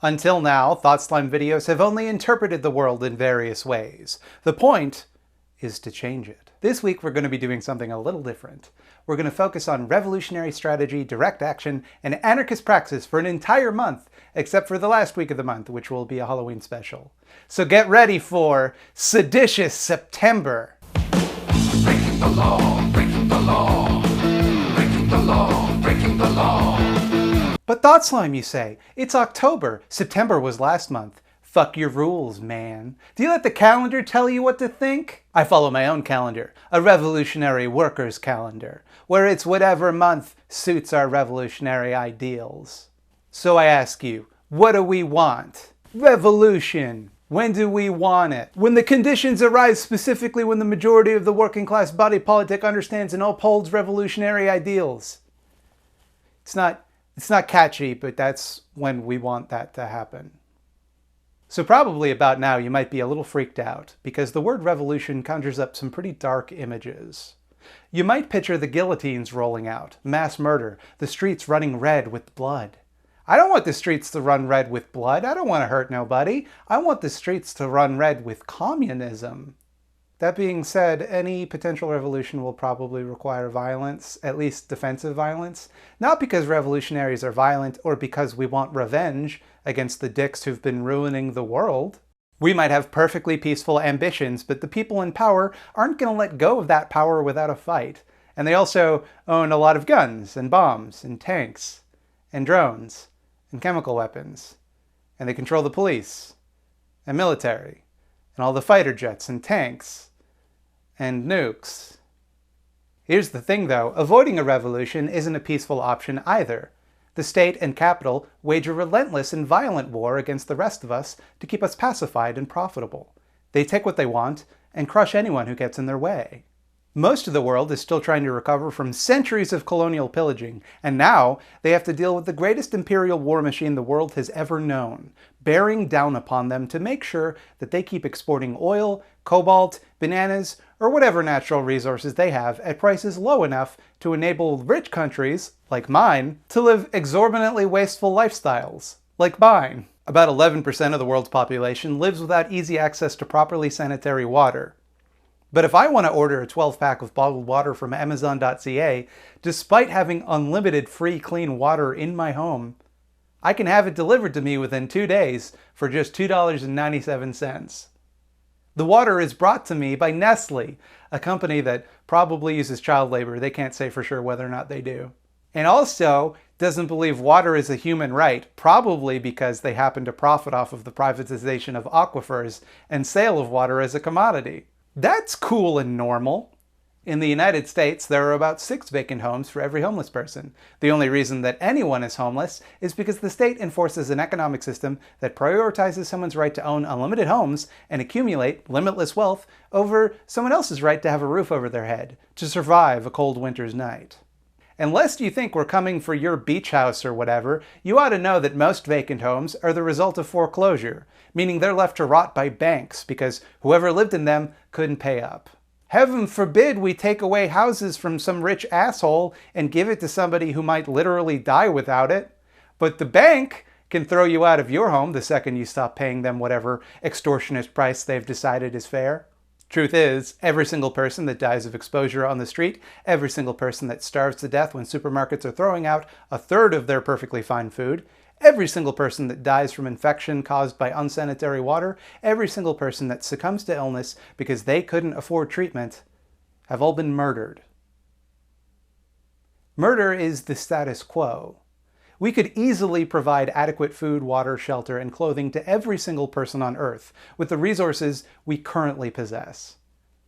Until now, ThoughtSlime videos have only interpreted the world in various ways. The point is to change it. This week we're going to be doing something a little different. We're going to focus on revolutionary strategy, direct action, and anarchist praxis for an entire month, except for the last week of the month, which will be a Halloween special. So get ready for Seditious September! Breaking the law, breaking the law, breaking the law, breaking the law. But ThoughtSlime, you say? It's October. September was last month. Fuck your rules, man. Do you let the calendar tell you what to think? I follow my own calendar, a revolutionary workers' calendar, where it's whatever month suits our revolutionary ideals. So I ask you, what do we want? Revolution. When do we want it? When the conditions arise, specifically when the majority of the working class body politic understands and upholds revolutionary ideals. It's not catchy, but that's when we want that to happen. So probably about now you might be a little freaked out, because the word revolution conjures up some pretty dark images. You might picture the guillotines rolling out, mass murder, the streets running red with blood. I don't want the streets to run red with blood. I don't want to hurt nobody. I want the streets to run red with communism. That being said, any potential revolution will probably require violence, at least defensive violence. Not because revolutionaries are violent or because we want revenge against the dicks who've been ruining the world. We might have perfectly peaceful ambitions, but the people in power aren't going to let go of that power without a fight. And they also own a lot of guns and bombs and tanks and drones and chemical weapons. And they control the police and military and all the fighter jets and tanks and nukes. Here's the thing though, avoiding a revolution isn't a peaceful option either. The state and capital wage a relentless and violent war against the rest of us to keep us pacified and profitable. They take what they want and crush anyone who gets in their way. Most of the world is still trying to recover from centuries of colonial pillaging, and now they have to deal with the greatest imperial war machine the world has ever known, bearing down upon them to make sure that they keep exporting oil, cobalt, bananas, or whatever natural resources they have at prices low enough to enable rich countries, like mine, to live exorbitantly wasteful lifestyles, like mine. About 11% of the world's population lives without easy access to properly sanitary water. But if I want to order a 12-pack of bottled water from Amazon.ca, despite having unlimited free clean water in my home, I can have it delivered to me within 2 days for just $2.97. The water is brought to me by Nestle, a company that probably uses child labor. They can't say for sure whether or not they do. And also doesn't believe water is a human right, probably because they happen to profit off of the privatization of aquifers and sale of water as a commodity. That's cool and normal. In the United States, there are about 6 vacant homes for every homeless person. The only reason that anyone is homeless is because the state enforces an economic system that prioritizes someone's right to own unlimited homes and accumulate limitless wealth over someone else's right to have a roof over their head, to survive a cold winter's night. And lest you think we're coming for your beach house or whatever, you ought to know that most vacant homes are the result of foreclosure, meaning they're left to rot by banks because whoever lived in them couldn't pay up. Heaven forbid we take away houses from some rich asshole and give it to somebody who might literally die without it. But the bank can throw you out of your home the second you stop paying them whatever extortionate price they've decided is fair. Truth is, every single person that dies of exposure on the street, every single person that starves to death when supermarkets are throwing out a third of their perfectly fine food, every single person that dies from infection caused by unsanitary water, every single person that succumbs to illness because they couldn't afford treatment, have all been murdered. Murder is the status quo. We could easily provide adequate food, water, shelter, and clothing to every single person on Earth with the resources we currently possess.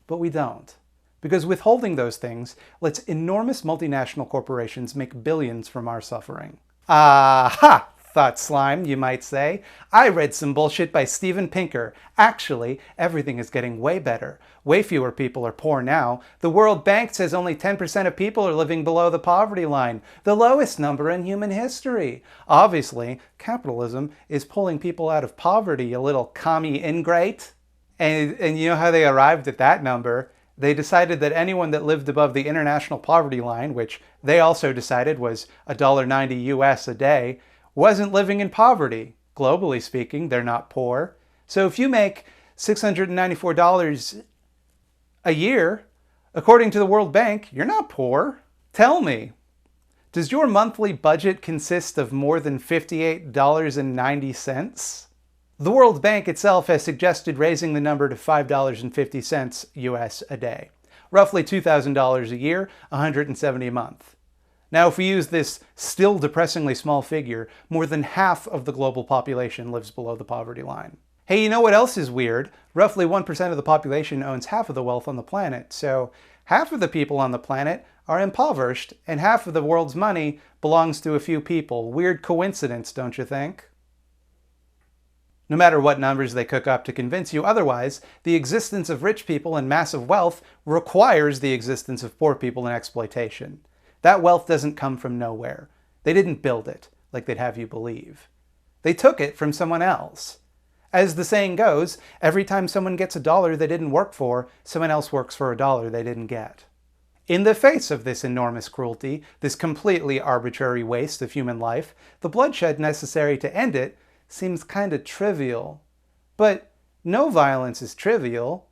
But we don't. Because withholding those things lets enormous multinational corporations make billions from our suffering. Aha! Thought slime, you might say. I read some bullshit by Steven Pinker. Actually, everything is getting way better. Way fewer people are poor now. The World Bank says only 10% of people are living below the poverty line, the lowest number in human history. Obviously, capitalism is pulling people out of poverty, you little commie ingrate. And you know how they arrived at that number? They decided that anyone that lived above the international poverty line, which they also decided was $1.90 US a day, wasn't living in poverty. Globally speaking, they're not poor. So if you make $694 a year, according to the World Bank, you're not poor. Tell me, does your monthly budget consist of more than $58.90? The World Bank itself has suggested raising the number to $5.50 US a day, roughly $2,000 a year, $170 a month. Now, if we use this still depressingly small figure, more than half of the global population lives below the poverty line. Hey, you know what else is weird? Roughly 1% of the population owns half of the wealth on the planet, so half of the people on the planet are impoverished, and half of the world's money belongs to a few people. Weird coincidence, don't you think? No matter what numbers they cook up to convince you otherwise, the existence of rich people and massive wealth requires the existence of poor people and exploitation. That wealth doesn't come from nowhere. They didn't build it, like they'd have you believe. They took it from someone else. As the saying goes, every time someone gets a dollar they didn't work for, someone else works for a dollar they didn't get. In the face of this enormous cruelty, this completely arbitrary waste of human life, the bloodshed necessary to end it seems kind of trivial. But no violence is trivial.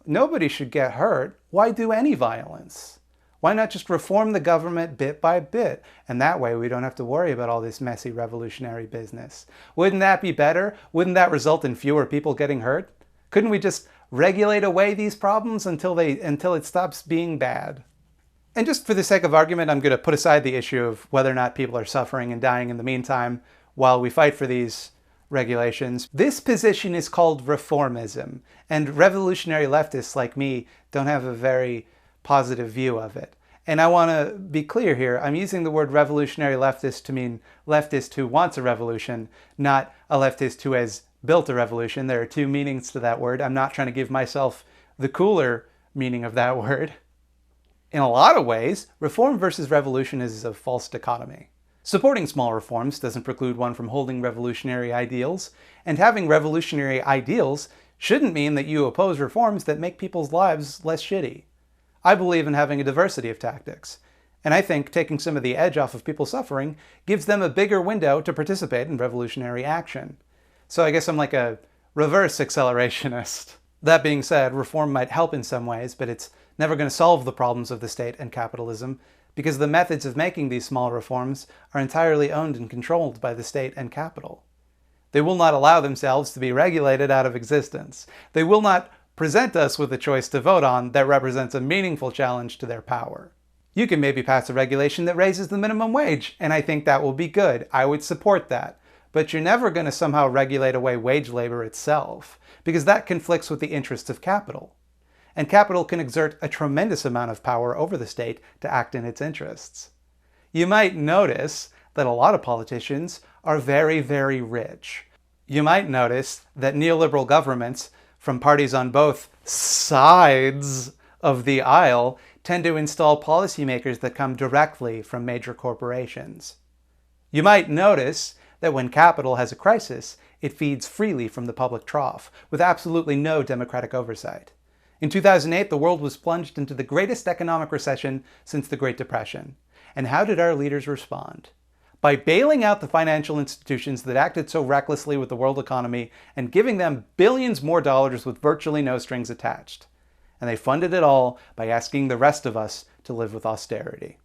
Nobody should get hurt. Why do any violence? Why not just reform the government bit by bit? And that way we don't have to worry about all this messy revolutionary business. Wouldn't that be better? Wouldn't that result in fewer people getting hurt? Couldn't we just regulate away these problems until it stops being bad? And just for the sake of argument, I'm going to put aside the issue of whether or not people are suffering and dying in the meantime while we fight for these regulations. This position is called reformism, and revolutionary leftists like me don't have a very positive view of it. And I want to be clear here, I'm using the word revolutionary leftist to mean leftist who wants a revolution, not a leftist who has built a revolution. There are two meanings to that word. I'm not trying to give myself the cooler meaning of that word. In a lot of ways, reform versus revolution is a false dichotomy. Supporting small reforms doesn't preclude one from holding revolutionary ideals, and having revolutionary ideals shouldn't mean that you oppose reforms that make people's lives less shitty. I believe in having a diversity of tactics, and I think taking some of the edge off of people suffering gives them a bigger window to participate in revolutionary action. So I guess I'm like a reverse accelerationist. That being said, reform might help in some ways, but it's never going to solve the problems of the state and capitalism, because the methods of making these small reforms are entirely owned and controlled by the state and capital. They will not allow themselves to be regulated out of existence. They will not present us with a choice to vote on that represents a meaningful challenge to their power. You can maybe pass a regulation that raises the minimum wage, and I think that will be good. I would support that. But you're never going to somehow regulate away wage labor itself, because that conflicts with the interests of capital. And capital can exert a tremendous amount of power over the state to act in its interests. You might notice that a lot of politicians are very, very rich. You might notice that neoliberal governments from parties on both sides of the aisle tend to install policymakers that come directly from major corporations. You might notice that when capital has a crisis, it feeds freely from the public trough, with absolutely no democratic oversight. In 2008, the world was plunged into the greatest economic recession since the Great Depression. And how did our leaders respond? By bailing out the financial institutions that acted so recklessly with the world economy and giving them billions more dollars with virtually no strings attached. And they funded it all by asking the rest of us to live with austerity.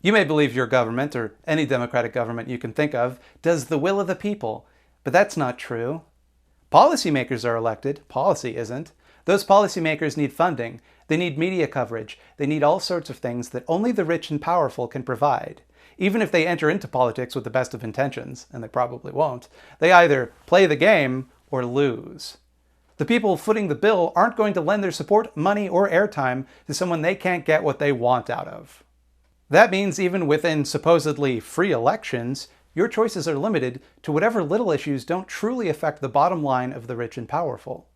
You may believe your government, or any democratic government you can think of, does the will of the people, but that's not true. Policymakers are elected, policy isn't. Those policymakers need funding, they need media coverage, they need all sorts of things that only the rich and powerful can provide. Even if they enter into politics with the best of intentions, and they probably won't, they either play the game or lose. The people footing the bill aren't going to lend their support, money, or airtime to someone they can't get what they want out of. That means even within supposedly free elections, your choices are limited to whatever little issues don't truly affect the bottom line of the rich and powerful.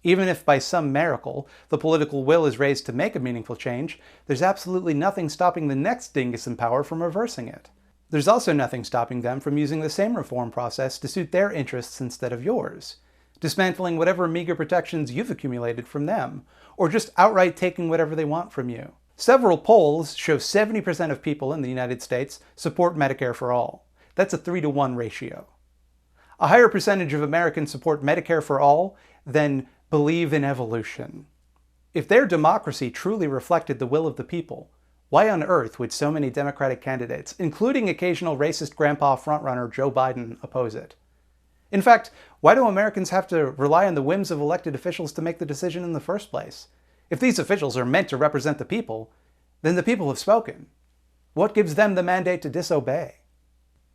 Even if by some miracle the political will is raised to make a meaningful change, there's absolutely nothing stopping the next dingus in power from reversing it. There's also nothing stopping them from using the same reform process to suit their interests instead of yours, dismantling whatever meager protections you've accumulated from them, or just outright taking whatever they want from you. Several polls show 70% of people in the United States support Medicare for all. That's a 3-to-1 ratio. A higher percentage of Americans support Medicare for all than believe in evolution. If their democracy truly reflected the will of the people, why on earth would so many Democratic candidates, including occasional racist grandpa frontrunner Joe Biden, oppose it? In fact, why do Americans have to rely on the whims of elected officials to make the decision in the first place? If these officials are meant to represent the people, then the people have spoken. What gives them the mandate to disobey?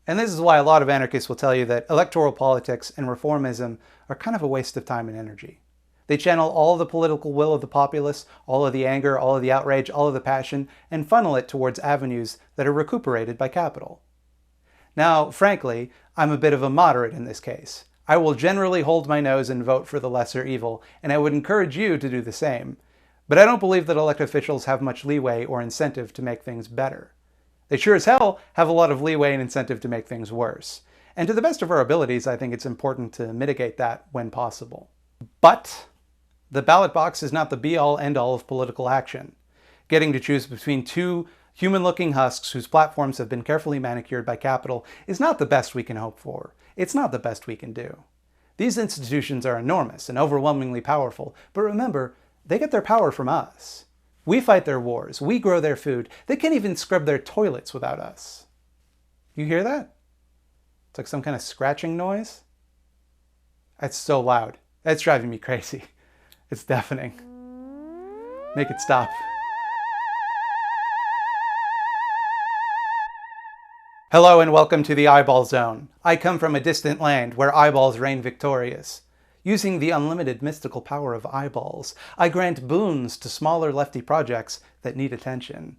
And this is why a lot of anarchists will tell you that electoral politics and reformism are kind of a waste of time and energy. They channel all the political will of the populace, all of the anger, all of the outrage, all of the passion, and funnel it towards avenues that are recuperated by capital. Now, frankly, I'm a bit of a moderate in this case. I will generally hold my nose and vote for the lesser evil, and I would encourage you to do the same. But I don't believe that elected officials have much leeway or incentive to make things better. They sure as hell have a lot of leeway and incentive to make things worse. And to the best of our abilities, I think it's important to mitigate that when possible. But the ballot box is not the be-all, end-all of political action. Getting to choose between two human-looking husks whose platforms have been carefully manicured by capital is not the best we can hope for. It's not the best we can do. These institutions are enormous and overwhelmingly powerful, but remember, they get their power from us. We fight their wars. We grow their food. They can't even scrub their toilets without us. You hear that? It's like some kind of scratching noise. That's so loud. That's driving me crazy. It's deafening. Make it stop. Hello and welcome to the Eyeball Zone. I come from a distant land where eyeballs reign victorious. Using the unlimited mystical power of eyeballs, I grant boons to smaller lefty projects that need attention.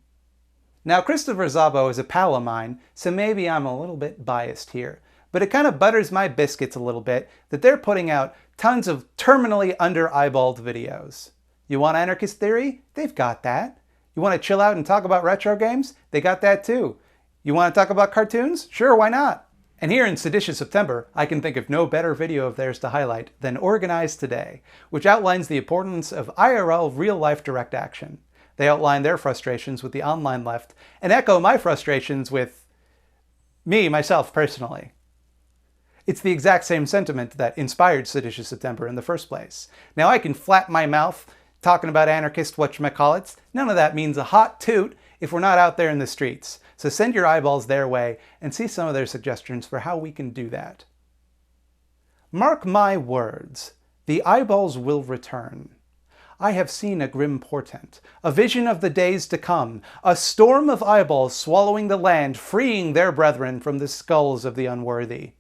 Now, Christopher Szabo is a pal of mine, so maybe I'm a little bit biased here, but it kind of butters my biscuits a little bit that they're putting out tons of terminally under-eyeballed videos. You want anarchist theory? They've got that. You want to chill out and talk about retro games? They got that too. You want to talk about cartoons? Sure, why not? And here in Seditious September, I can think of no better video of theirs to highlight than Organize Today, which outlines the importance of IRL real-life direct action. They outline their frustrations with the online left and echo my frustrations with myself personally. It's the exact same sentiment that inspired Seditious September in the first place. Now I can flap my mouth talking about anarchist whatchamacallits. None of that means a hot toot if we're not out there in the streets. So send your eyeballs their way and see some of their suggestions for how we can do that. Mark my words, the eyeballs will return. I have seen a grim portent, a vision of the days to come, a storm of eyeballs swallowing the land, freeing their brethren from the skulls of the unworthy.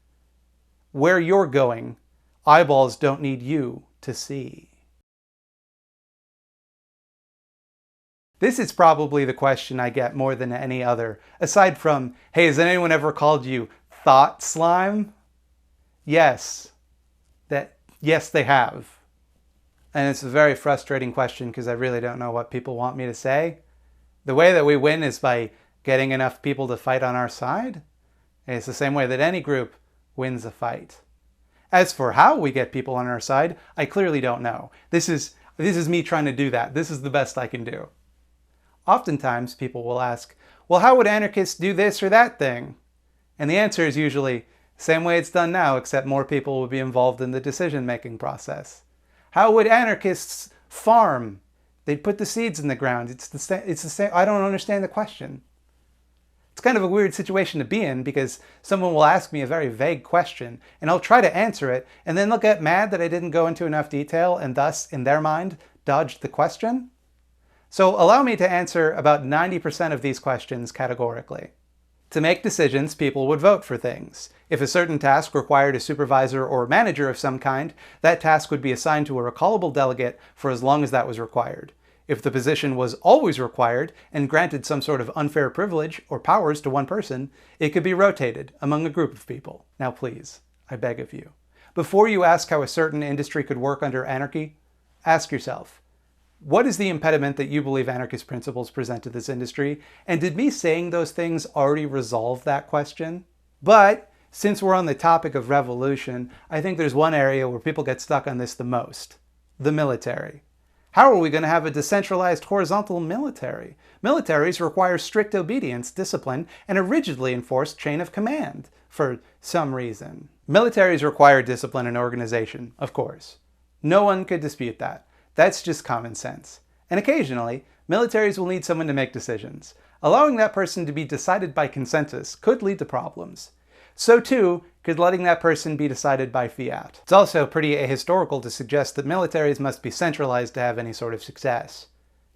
Where you're going, eyeballs don't need you to see. This is probably the question I get more than any other, aside from, hey, has anyone ever called you thought slime? Yes. Yes, they have. And it's a very frustrating question because I really don't know what people want me to say. The way that we win is by getting enough people to fight on our side. And it's the same way that any group wins a fight. As for how we get people on our side, I clearly don't know. This is me trying to do that. This is the best I can do. Oftentimes, people will ask, well, how would anarchists do this or that thing? And the answer is usually, same way it's done now, except more people will be involved in the decision-making process. How would anarchists farm? They'd put the seeds in the ground. It's the same. I don't understand the question. It's kind of a weird situation to be in because someone will ask me a very vague question, and I'll try to answer it, and then they'll get mad that I didn't go into enough detail and thus, in their mind, dodged the question. So allow me to answer about 90% of these questions categorically. To make decisions, people would vote for things. If a certain task required a supervisor or manager of some kind, that task would be assigned to a recallable delegate for as long as that was required. If the position was always required and granted some sort of unfair privilege or powers to one person, it could be rotated among a group of people. Now please, I beg of you, before you ask how a certain industry could work under anarchy, ask yourself, what is the impediment that you believe anarchist principles present to this industry? And did me saying those things already resolve that question? But since we're on the topic of revolution, I think there's one area where people get stuck on this the most: the military. How are we going to have a decentralized horizontal military? Militaries require strict obedience, discipline, and a rigidly enforced chain of command for some reason. Militaries require discipline and organization, of course. No one could dispute that. That's just common sense. And occasionally, militaries will need someone to make decisions. Allowing that person to be decided by consensus could lead to problems. So too, could letting that person be decided by fiat. It's also pretty ahistorical to suggest that militaries must be centralized to have any sort of success.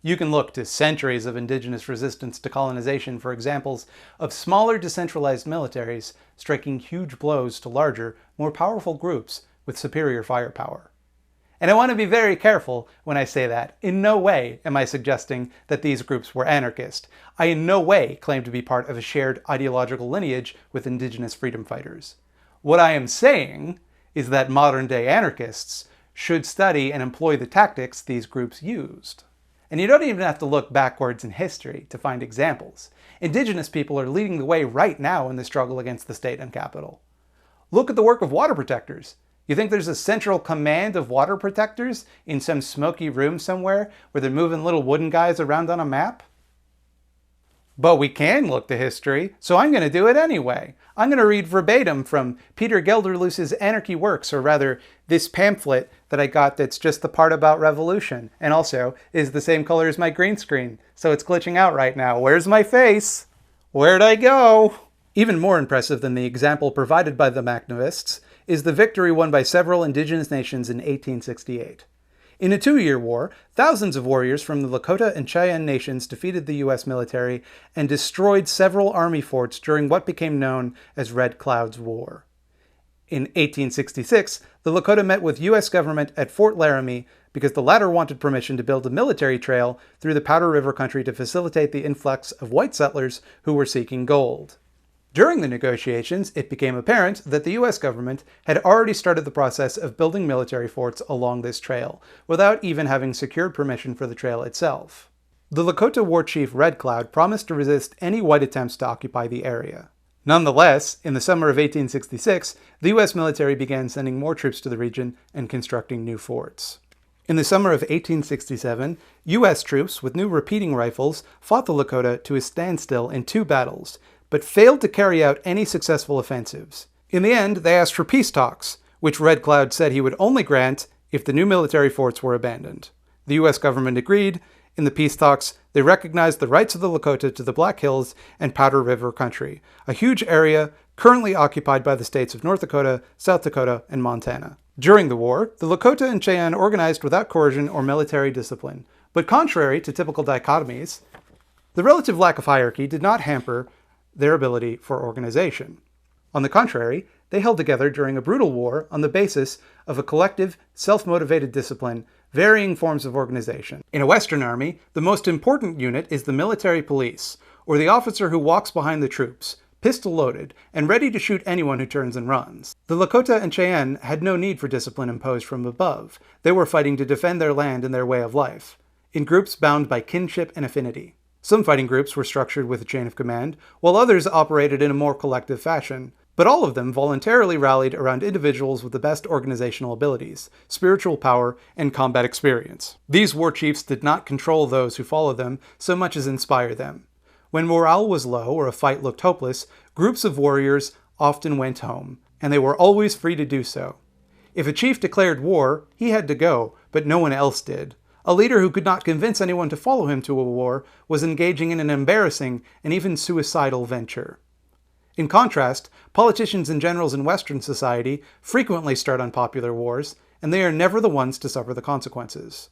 You can look to centuries of indigenous resistance to colonization for examples of smaller decentralized militaries striking huge blows to larger, more powerful groups with superior firepower. And I want to be very careful when I say that. In no way am I suggesting that these groups were anarchist. I in no way claim to be part of a shared ideological lineage with indigenous freedom fighters. What I am saying is that modern-day anarchists should study and employ the tactics these groups used. And you don't even have to look backwards in history to find examples. Indigenous people are leading the way right now in the struggle against the state and capital. Look at the work of water protectors. You think there's a central command of water protectors in some smoky room somewhere where they're moving little wooden guys around on a map? But we can look to history, so I'm going to do it anyway. I'm going to read verbatim from Peter Gelderlos' Anarchy works, or rather, this pamphlet that I got that's just the part about revolution, and also is the same color as my green screen, so it's glitching out right now. Where's my face? Where'd I go? Even more impressive than the example provided by the Macnavists is the victory won by several indigenous nations in 1868. In a 2-year war, thousands of warriors from the Lakota and Cheyenne nations defeated the U.S. military and destroyed several army forts during what became known as Red Cloud's War. In 1866, the Lakota met with U.S. government at Fort Laramie because the latter wanted permission to build a military trail through the Powder River country to facilitate the influx of white settlers who were seeking gold. During the negotiations, it became apparent that the U.S. government had already started the process of building military forts along this trail, without even having secured permission for the trail itself. The Lakota war chief Red Cloud promised to resist any white attempts to occupy the area. Nonetheless, in the summer of 1866, the U.S. military began sending more troops to the region and constructing new forts. In the summer of 1867, U.S. troops with new repeating rifles fought the Lakota to a standstill in 2 battles, but failed to carry out any successful offensives. In the end, they asked for peace talks, which Red Cloud said he would only grant if the new military forts were abandoned. The U.S. government agreed. In the peace talks, they recognized the rights of the Lakota to the Black Hills and Powder River country, a huge area currently occupied by the states of North Dakota, South Dakota, and Montana. During the war, the Lakota and Cheyenne organized without coercion or military discipline. But contrary to typical dichotomies, the relative lack of hierarchy did not hamper their ability for organization. On the contrary, they held together during a brutal war on the basis of a collective, self-motivated discipline, varying forms of organization. In a Western army, the most important unit is the military police, or the officer who walks behind the troops, pistol-loaded, and ready to shoot anyone who turns and runs. The Lakota and Cheyenne had no need for discipline imposed from above. They were fighting to defend their land and their way of life, in groups bound by kinship and affinity. Some fighting groups were structured with a chain of command, while others operated in a more collective fashion, but all of them voluntarily rallied around individuals with the best organizational abilities, spiritual power, and combat experience. These war chiefs did not control those who followed them so much as inspire them. When morale was low or a fight looked hopeless, groups of warriors often went home, and they were always free to do so. If a chief declared war, he had to go, but no one else did. A leader who could not convince anyone to follow him to a war was engaging in an embarrassing and even suicidal venture. In contrast, politicians and generals in Western society frequently start unpopular wars, and they are never the ones to suffer the consequences.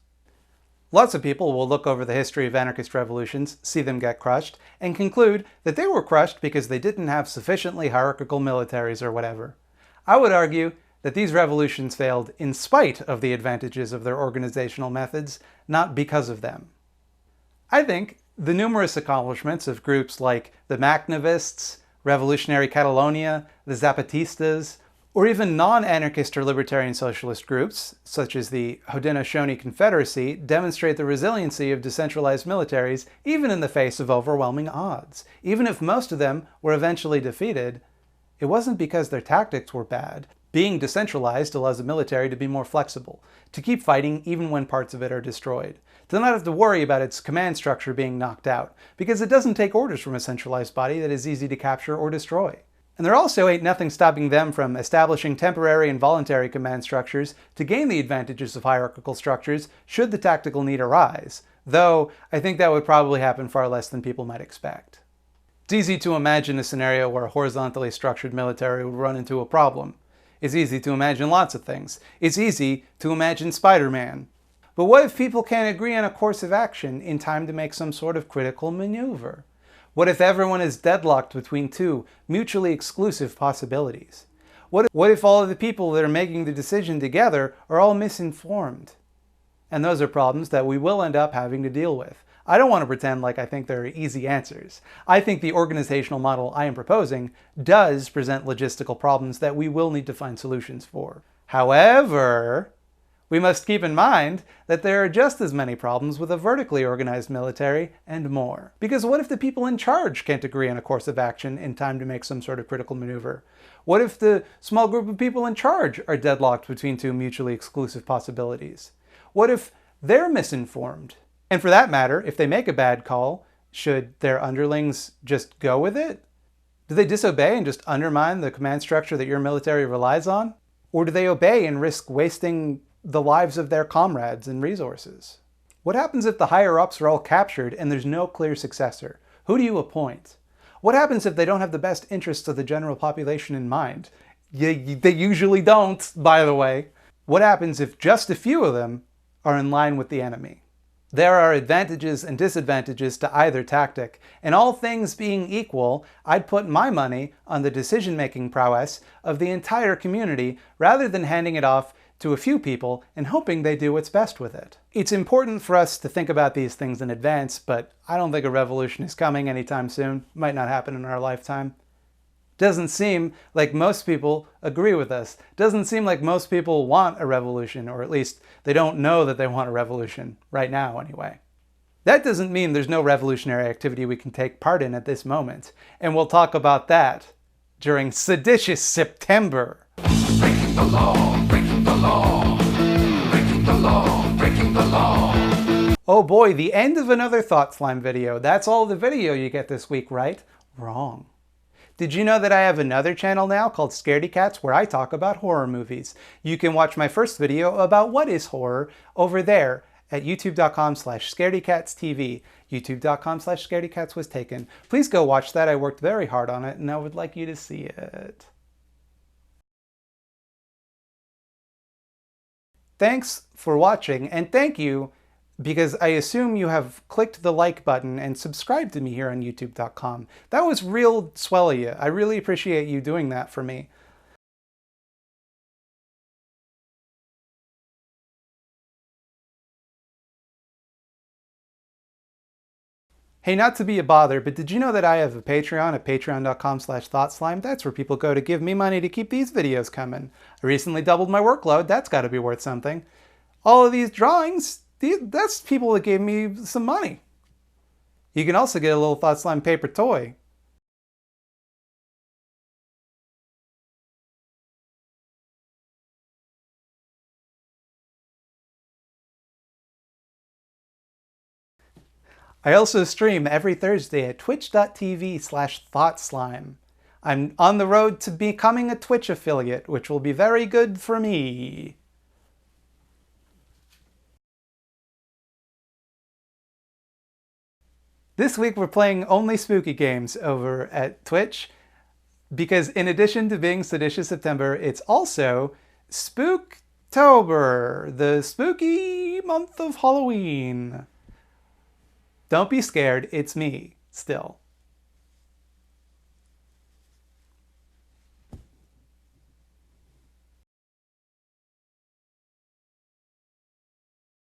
Lots of people will look over the history of anarchist revolutions, see them get crushed, and conclude that they were crushed because they didn't have sufficiently hierarchical militaries or whatever. I would argue that these revolutions failed in spite of the advantages of their organizational methods, not because of them. I think the numerous accomplishments of groups like the Macnavists, Revolutionary Catalonia, the Zapatistas, or even non-anarchist or libertarian socialist groups, such as the Haudenosaunee Confederacy, demonstrate the resiliency of decentralized militaries even in the face of overwhelming odds. Even if most of them were eventually defeated, it wasn't because their tactics were bad. Being decentralized allows the military to be more flexible, to keep fighting even when parts of it are destroyed, to not have to worry about its command structure being knocked out, because it doesn't take orders from a centralized body that is easy to capture or destroy. And there also ain't nothing stopping them from establishing temporary and voluntary command structures to gain the advantages of hierarchical structures should the tactical need arise, though I think that would probably happen far less than people might expect. It's easy to imagine a scenario where a horizontally structured military would run into a problem. It's easy to imagine lots of things. It's easy to imagine Spider-Man. But what if people can't agree on a course of action in time to make some sort of critical maneuver? What if everyone is deadlocked between two mutually exclusive possibilities? What if all of the people that are making the decision together are all misinformed? And those are problems that we will end up having to deal with. I don't want to pretend like I think there are easy answers. I think the organizational model I am proposing does present logistical problems that we will need to find solutions for. However, we must keep in mind that there are just as many problems with a vertically organized military and more. Because what if the people in charge can't agree on a course of action in time to make some sort of critical maneuver? What if the small group of people in charge are deadlocked between two mutually exclusive possibilities? What if they're misinformed? And for that matter, if they make a bad call, should their underlings just go with it? Do they disobey and just undermine the command structure that your military relies on? Or do they obey and risk wasting the lives of their comrades and resources? What happens if the higher-ups are all captured and there's no clear successor? Who do you appoint? What happens if they don't have the best interests of the general population in mind? They usually don't, by the way. What happens if just a few of them are in line with the enemy? There are advantages and disadvantages to either tactic, and all things being equal, I'd put my money on the decision-making prowess of the entire community rather than handing it off to a few people and hoping they do what's best with it. It's important for us to think about these things in advance, but I don't think a revolution is coming anytime soon. Might not happen in our lifetime. Doesn't seem like most people agree with us. Doesn't seem like most people want a revolution, or at least they don't know that they want a revolution, right now anyway. That doesn't mean there's no revolutionary activity we can take part in at this moment, and we'll talk about that during Seditious September. Breaking the law, breaking the law, breaking the law, breaking the law. Oh boy, the end of another Thought Slime video. That's all the video you get this week, right? Wrong. Did you know that I have another channel now called Scaredy Cats where I talk about horror movies? You can watch my first video about what is horror over there at youtube.com/scaredycatstv. youtube.com/scaredycats was taken. Please go watch that. I worked very hard on it and I would like you to see it. Thanks for watching, and thank you because I assume you have clicked the like button and subscribed to me here on youtube.com. That was real swell of you. I really appreciate you doing that for me. Hey, not to be a bother, but did you know that I have a Patreon at patreon.com/thoughtslime? That's where people go to give me money to keep these videos coming. I recently doubled my workload. That's got to be worth something. All of these drawings, that's people that gave me some money. You can also get a little Thought Slime paper toy. I also stream every Thursday at twitch.tv/thoughtslime. I'm on the road to becoming a Twitch affiliate, which will be very good for me. This week we're playing only spooky games over at Twitch, because in addition to being Seditious September, it's also Spooktober, the spooky month of Halloween. Don't be scared, it's me, still.